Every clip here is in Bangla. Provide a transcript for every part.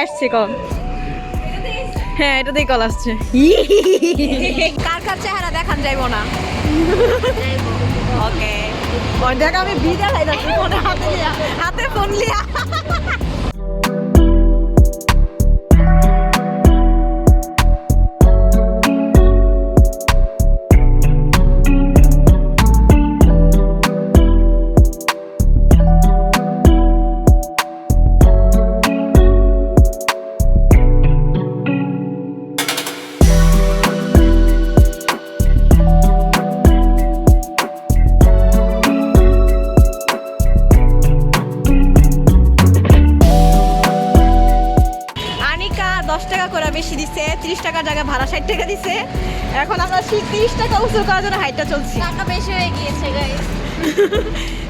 আসছে কল। হ্যাঁ এটাতেই কল আসছে। কার কার চেহারা দেখান যাইব না। ওকে ওই দেখ আমি বিদায় লাইলাম ফোনে হাতে ফোন লিয়া। বেশি দিচ্ছে 30 টাকার জায়গায় ভাড়া 60 টাকা দিচ্ছে। এখন আমরা 30 টাকা উসুল করার জন্য হাইটটা চলছি। টাকা বেশি হয়ে গিয়েছে গাইস।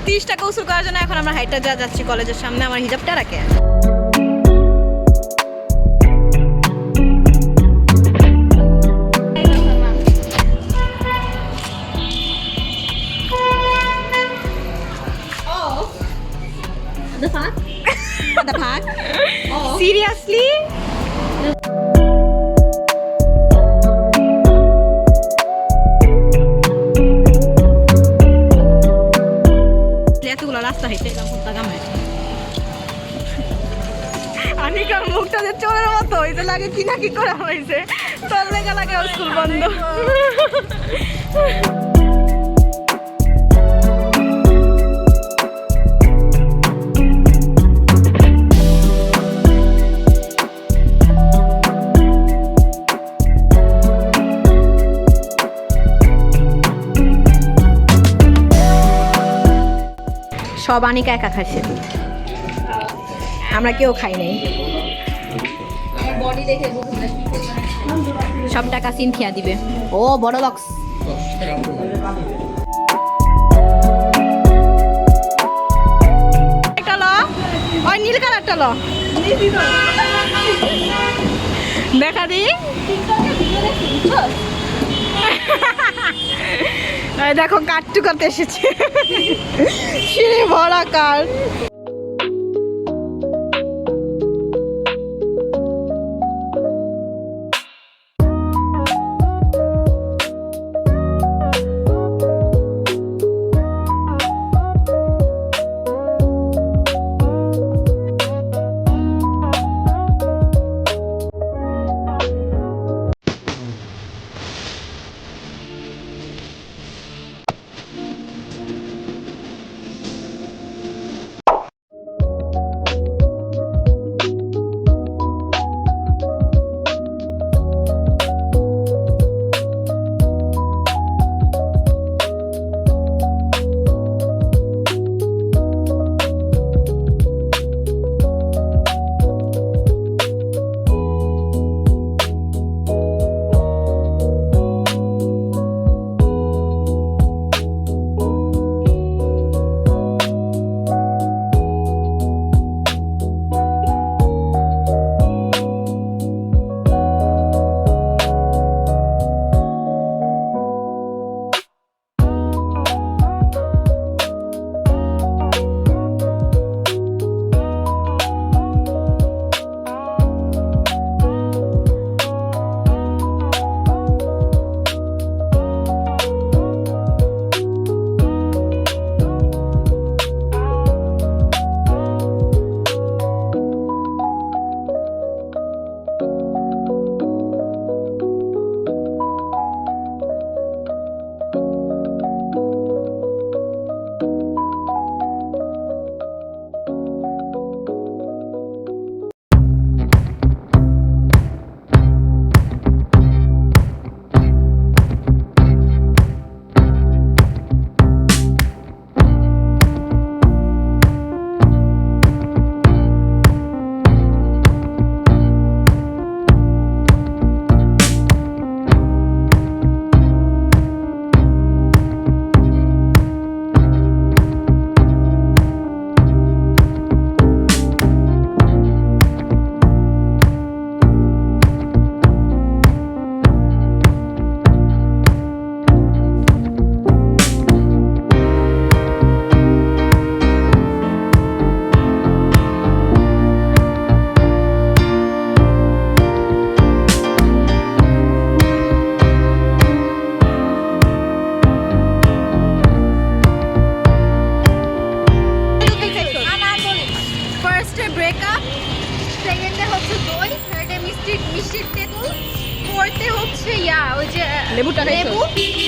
30 টাকা উসুল করার জন্য এখন আমরা হাইটটা যাচ্ছি কলেজের সামনে। আমার হিজাবটা রাখে। The fuck? The fuck? Seriously? এতগুলো রাস্তা হেঁটে আনিকার মুখটা যে চোরের মতো হইতে লাগে কি না কি করা হয়েছে। তোর লেগে লাগে স্কুল বন্ধ। সব আনিকা একা খাইছে, আমরা কেউ খাই নাই। সব টাকা সিনথিয়া দিবে। ও বড় লক্স। ওই নীল কালারটা ল দেখা দি। দেখো কাটটু করতে এসেছে সিঁড়ি ভরা কার।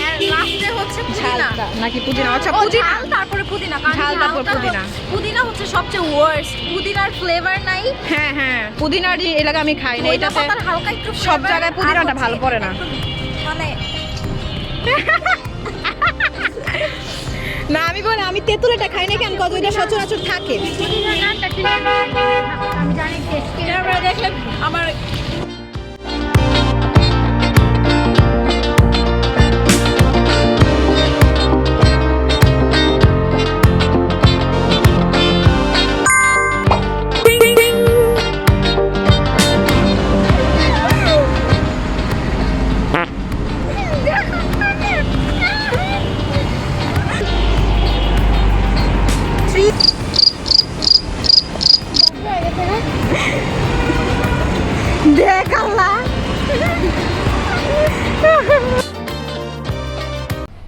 আর লাস্টে হচ্ছে পুদিনা ঝালটা নাকি পুদিনা? আচ্ছা ও, পুদিনা। ঝাল তারপরে পুদিনা কারণ ঝাল তারপর ঝালটা পুদিনা। পুদিনা হচ্ছে সবচেয়ে ওয়ার্স্ট পুদিনার ফ্লেভার নাই হ্যাঁ হ্যাঁ, পুদিনার এলাকা আমি খাই না, পুদিনা এটাতে পাতার হালকা একটু সব flavor জায়গায় আর পুদিনাটা হচ্ছে ভালো পড়ে না। একটু মানে না আমি বলি আমি তেঁতুলটা খাই না কেন, কত এটা সচরাচর থাকে। পুদিনার নামটা ঠিক আমি জানি ক্যামেরা দেখলে আমার দেখ আল্লাহ।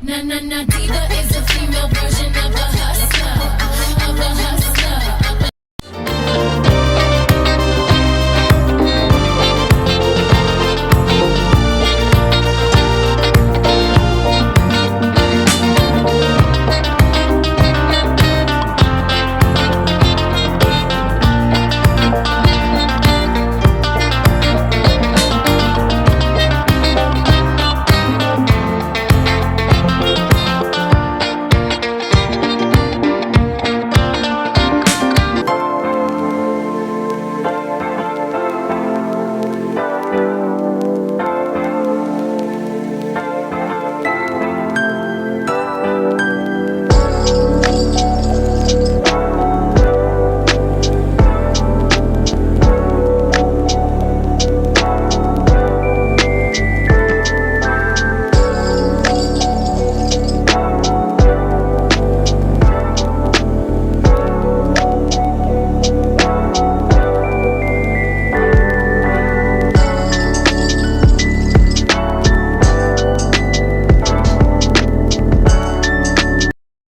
Na na na diva is a female version of a hustler.